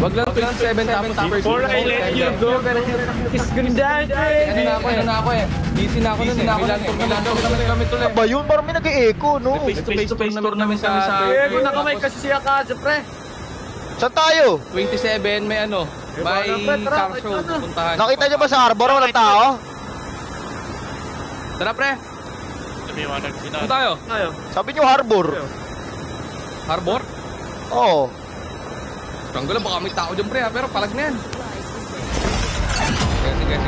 Wag lang 27 tapos first. Before I let you go, it's gonna die. Ano na ako eh. Busy na ako nun eh. Milan kami tuloy. Ba yun? Parang may nag-e-echo, no? Face to face tour namin sa... Eh, kung nakamay kasi siya ka, pre. Saan tayo? 27 may ano. May car show pupuntahan. Nakita niyo ba sa Arbor? Walang tao? Tara pre. Lumiwanag sila. Saan tayo? Tayo. Sabi niyo Harbor. Harbor? Oo. Tanggol lang baka may tao dyan pre ha. Pero palag na yan.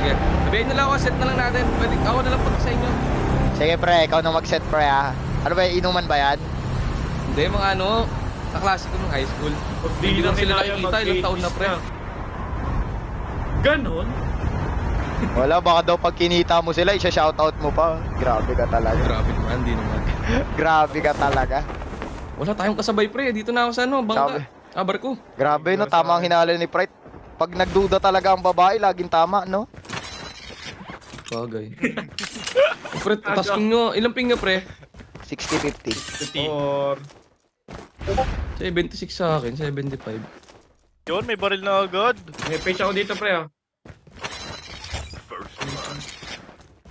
Sige. Sabihin nyo lang ako, set na lang natin. Pwede, ako na lang pag sa inyo. Sige pre, ikaw na mag-set pre ha. Ano ba, inuman ba yan? Hindi, mga ano, kaklase ko nung high school. Hindi lang sila nakikita, ilang taon na pre. Ganon? Wala, baka daw pag kinita mo sila, isa-shoutout mo pa. Grabe ka talaga. Grabe naman, hindi naman. Grabe ka talaga. Wala tayong kasabay pre, dito na ako sa ano, bangka. Barko. Grabe no, tama ang hinala ni Pride. Pag nagduda talaga ang babae, laging tama, no? Bagay. Pre, tasking nyo, ilang ping nyo pre? 60-50. Or... 76 sa akin, 75. Yun, may baril na agad. May page ako dito, pre, ah.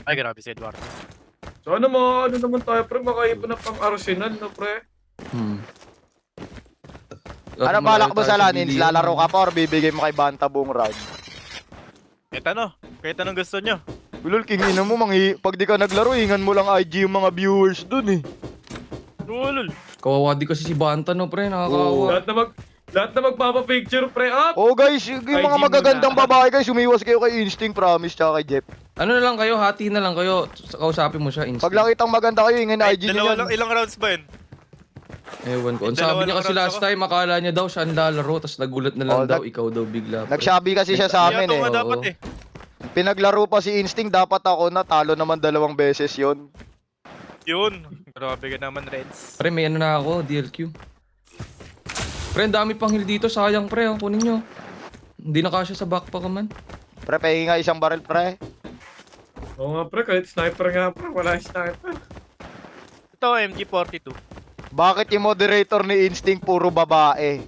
Ay, grabe si Edward. So ano naman tayo, pre? Makaipon na pang Arsenal, no, pre? Ano balak mo sa Lanins? Lalaro ka pa or bibigay mo kay Banta buong round? Kahit anong gusto nyo. Ulol, kingin mo, pag di ka naglaro, hingan mo lang IG yung mga viewers dun eh. Ulul. Kawawa di kasi si Banta no pre, nakakawa. Lahat na magpapapicture, pre, up! Oh guys, yung IG mga magagandang babae guys, umiwas kayo kay Instinct, Promise, tsaka kay Jeff. Ano na lang kayo, hati na lang kayo. Kausapin mo siya, instant. Pag nakitang maganda kayo, hingan na Ay, IG dalawa niyo lang, yan. ilang rounds ba yun? Ewan ko. Ang Dalawa sabi niya lang kasi rounds last ako. time, akala niya daw siya ang lalaro, tapos nagulat na lang Oh, daw, ikaw daw bigla. Nagsabi kasi siya sa amin Kaya eh. nga dapat Oo. eh. Pinaglaro pa si Instinct, dapat ako na, talo naman 2 beses yon. Yun. Grabe ka naman, Reds. Pre, may ano na ako, DLQ. Pre, ang dami pang heal dito, sayang pre, ang kunin nyo. Hindi na kasya sa backpack man. Pre, pahingi nga isang barrel, pre. Oo nga, pre, kahit sniper nga, pre, wala yung sniper. Ito, MG42. Bakit yung moderator ni Instinct puro babae?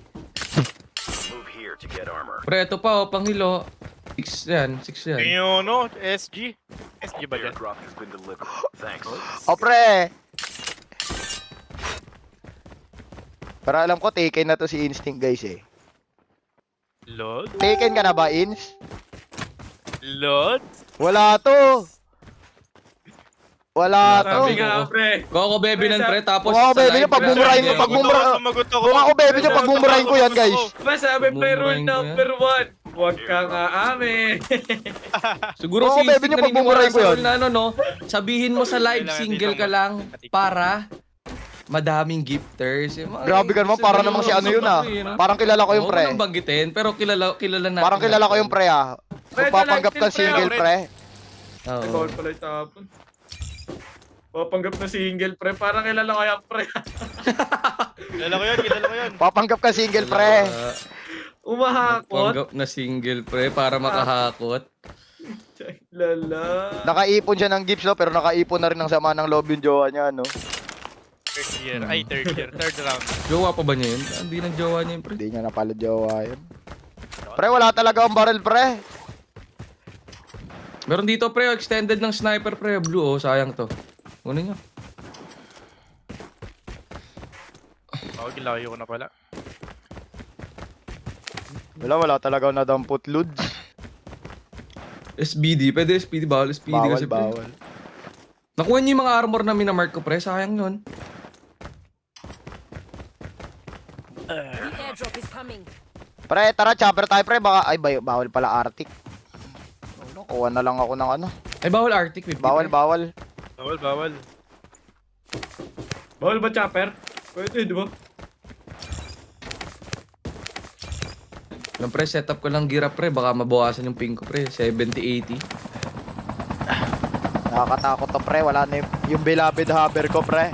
Pre, ito pa, oh, pang heal, oh. 6 yan, 6 yan. Yung no, SG. SG ba dyan? O pre! Pero alam ko, taken na to si Instinct guys eh. Lord? Taken ka na ba, Ins? Lord? Wala to! Wala to! Sabi nga, pre. Koko bebe nun pre, tapos Kung ako bebe niya, live, pag bumurahin mo, pre, pag bumura- Sumagot ako. Kung ako bebe niya, pag bumurahin ko yan guys. Diba sabi, pre, rule Bumurahin ko number 1. Huwag ka nga amin. Siguro Oo, si bebe Instinct niyo, pag naniniwala bumurahin ko sa yun. rule na ano, no? Sabihin mo sa live, Kailangan single din ka lang para madaming gifters. Yung mga- Grabe ka naman, para namang si ano yun ah. Parang kilala ko yung Oo, pre. walang banggitin, pero kilala natin. Parang kilala ko yung pre ah. Pre, Magpapanggap ka live stream, single pre. pre. Oo. Ikaw pala yung tapon. Papanggap na single, pre. Parang kilala ko yan, pre. Kilala ko yun. Papanggap ka single pre. Umahakot. Panggap na single pre para makahakot. Lala. Nakaipon siya ng gifts no, pero nakaipon na rin ng sama ng loob yung jowa niya no. Third year. Ay, third year. Third round. Jowa pa ba niya yun? Hindi na jowa niya yun pre. Hindi niya napala jowa yun. Pre, wala talaga ang barrel pre. Meron dito pre, extended ng sniper pre, blue oh, sayang to. Kunin nyo. Ako, gilayo ko na pala. Wala talaga ako nadampot loads. SBD, pwede SBD, bawal SBD Bawal, kasi pre. bawal. Nakuha niyo yung mga armor na minamark ko pre, sayang yun. The airdrop is coming. Pre, tara, chopper tayo pre. Baka, ay, bawal pala Arctic. Ano, kuha na lang ako ng ano. Ay bawal Arctic 50 Bawal, pre. bawal. Bawal. Bawal ba, chopper? Pwede, di ba? Lang pre, setup ko lang gear up pre, baka mabawasan yung ping ko pre, 70-80. Nakakatakot to pre. Wala na yung beloved hover ko pre.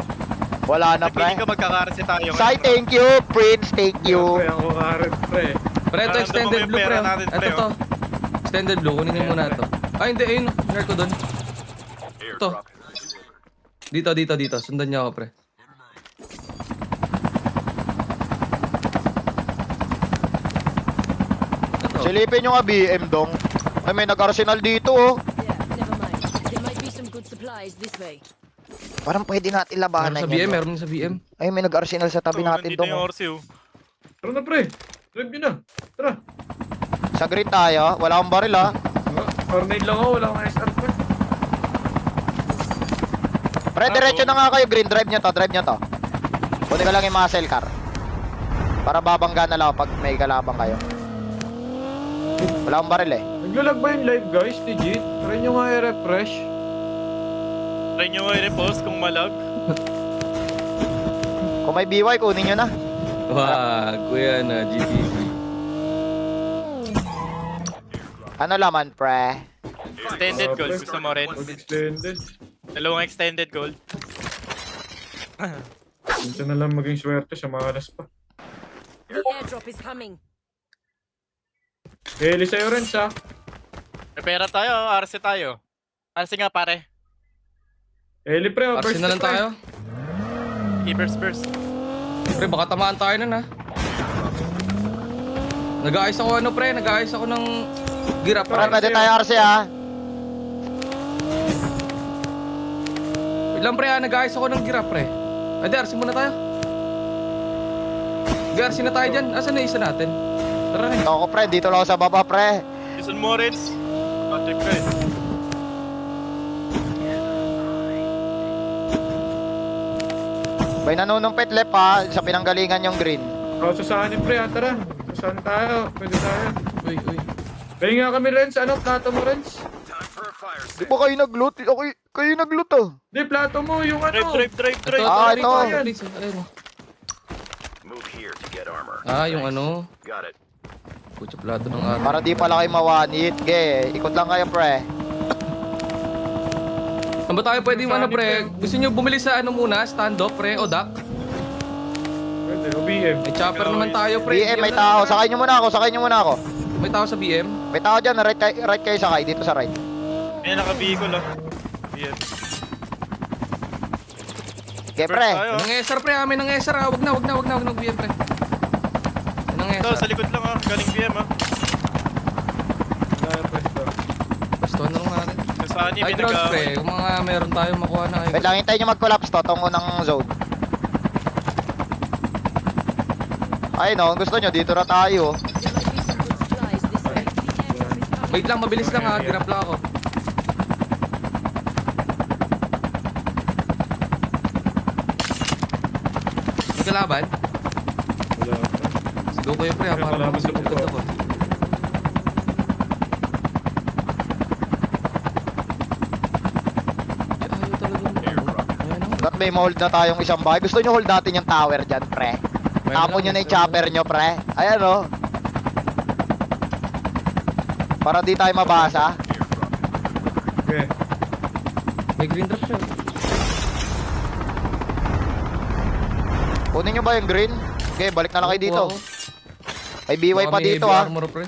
Wala na pre. Nagpili ka magkakarasi tayo. Sai, thank you. Prince, thank you. Pre, ako karet, pre. Pre, ito Nararamdaman extended ko yung blue pre. pera natin, pre, Ito to. Extended blue, kunin niyo muna ito. Ay hindi, ayun, nerd ko doon. Ito. Dito. Sundan niyo ako pre. Silipin nyo nga BM dong. Ay, may nag-arsenal dito oh. Yeah, never mind. There might be some good supplies this way. Parang pwede natin labanan Meron sa yan. BM, no? meron sa BM. Ay, may nag-arsenal sa tabi natin Nandito dong. yung oh. Orsi, oh. Tara na, pre. Drive nyo na. Tara. Sa green tayo. Wala akong baril ah. Tornade lang ako. Wala akong SR, pre. Pre, diretso na nga kayo. Green, drive nyo to. Drive nyo to. Buti ka lang yung muscle car. Para babangga na lang ako pag may kalabang kayo. Wala akong baril eh. Naglalag ba yung live, guys? Legit. Try nyo nga i-refresh. Try nyo nga i-repost kung malag. Kung may BY, kunin nyo na. Wag, kuya na, GTV. Ano laman, pre? Extended gold. Gusto mo rin? Mag-extended. Dalawang extended gold. Minsan na lang maging swerte siya. Makalas pa. The airdrop is coming. Heli sa'yo rin sa. May pera tayo, RC tayo. RC nga pare. Heli, pre. Arsin na lang tayo. Keepers burst. Pre, baka tamaan tayo nun ha. Nag-aayos ako ano pre, nag-aayos ako ng girap. Pre, pwede tayo RC ah. Wait lang pre ha, nag-aayos ako ng girap pre. Ay, di, RC muna tayo. Di, RC na tayo dyan. Asan na isa natin? Tara rin. Ito ako, pre. Dito lang ako sa baba, pre. Jason Moritz. Patrick ka eh. Bay nanunumpit left ha. Sa pinanggalingan yung green. Sasahanin, pre. Tara. Sasahanin tayo. Pwede tayo. Uy, uy. Pahinga kami, Renz. Ano? Plato mo, Renz? Di ba kayo nag-loot? Kayo nag-loot ah. Di, plato mo. Yung ano. Drive. Ah, ito. Please, ayun. Yung ano. Pucha, plato ng araw. Para di pala kayo mawanit. Ge, ikot lang kayo, pre. Saan ba tayo pwede yung ano pre? Gusto nyo bumili sa ano muna? Stand-up pre o duck? Pwede. OBM. May chopper naman tayo pre. BM, may tao. Sakay nyo muna ako. May tao sa BM? May tao dyan. Right kayo sakay. Dito sa right. May naka-vehicle ah. Yan. Ge, pre. tayo. May nangyesar pre, may nangyesar ha. Wag na BM pre. May Ito, sa nangyesar. likod lang ah. Galing PM ah. Wala, pre. Ito. Basto na lang natin. Saan yung Ay, drones pre. Kung mga meron tayo makuha na. Wait lang, hintayin nyo mag-collapse to. Tungo ng zone. Ay no, gusto nyo, dito na tayo. There might be some good supplies this way. The airdrop is coming. Wait lang, mabilis lang ha. Girap lang ako. May kalaban? Wala, pre. Sigaw kayo pre ha. May Para kalaban mabasa sa pagkanta baba. ko. Ayaw talagang ano. Ayan o. Ba't may hold na tayong isang bahay? Gusto nyo hold natin yung tower dyan, pre? Tapon nyo na yung chopper nyo, pre. Ayan o. Para di tayo mabasa. Okay. May green drop pre. Kunin nyo ba yung green? Okay, balik na lang kayo dito. Kuha ko. May BY Baka pa may dito heavy ah. armor, pre.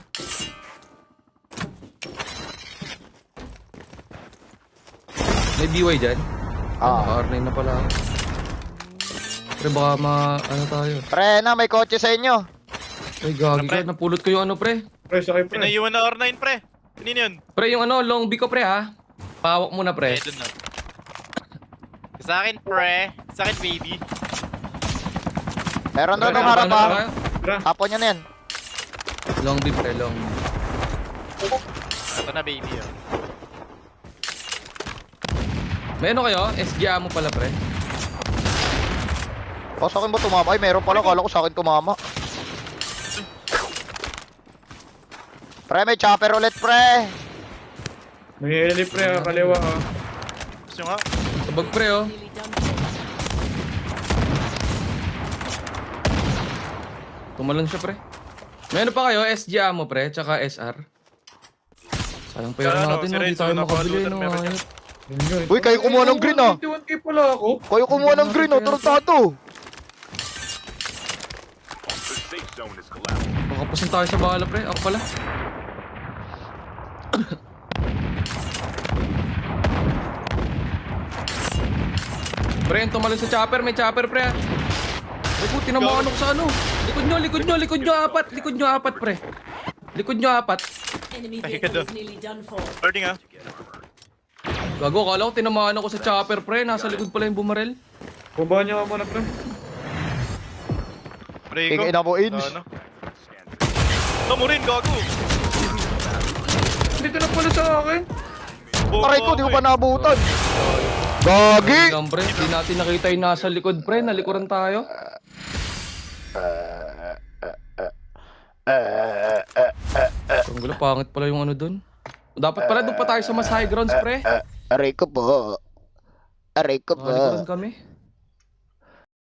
May BY dyan? Ah. R9 na pala ako. Pre, baka ano tayo. Pre na, may kotse sa inyo. Ay, gagi Pre. ka. Napulot ko yung ano, pre. Pre, sakay, pre. Pinaiwan na R9 pre. Kanino yun? Pre, yung ano, long B ko, pre, ha? Pawak muna, pre. Eh, dun na. Sa akin pre. Sa akin baby. Meron doon Pre, ng harap Ano, ah. pre? Tara. Tapon nyo na yan. Long B, pre, long B. Ito na baby oh. May ano kayo? SGA mo pala, pre. O, sa akin ba tumama? Ay, meron pala. Kala ko sa akin tumama. Pre, may chopper ulit, pre. May heli, pre. Kaliwa, ah. Gusto nga. Tabag, pre, oh. Nearly done for. Tumalon siya, pre. May ano pa kayo? SGA mo, pre, tsaka SR. Sayang pera Ano, natin, si no? Di Renzo, tayo makabili, napaka-looter, no? meron Ayun. Uy, kayo kumuha ng green, ah. 21k pala ako. Kayo kumuha ng green, oh. Tarantado. Makapusin tayo sa bala, pre. Ako pala. Pre, yung tumalon sa chopper. May chopper, pre. Ay, puti na mga ano ko sa ano. Likod nyo, apat. Likod nyo, apat, pre. Likod nyo apat. Enemy Ay, ka vehicle doon. is nearly done for. Loading ah. Gago, kala ko tinamaan ako sa chopper, pre. Nasa likod pala yung bumarel. Bumbahan niyo nga muna, pre. Pre ko. Tingin na mo, Ins. Ano? Ito mo rin, gago. Hindi ka na pala sa akin. Aray ko, di ko pa nabutan. Gagi! Lang, pre. Di natin nakita yung nasa likod, pre. Nalikuran tayo. Ang gulo, pangit pala yung ano dun. Dapat pala doon pa tayo sa mas high grounds, pre. Aray ko po. Aray ko po. Nalikuran kami.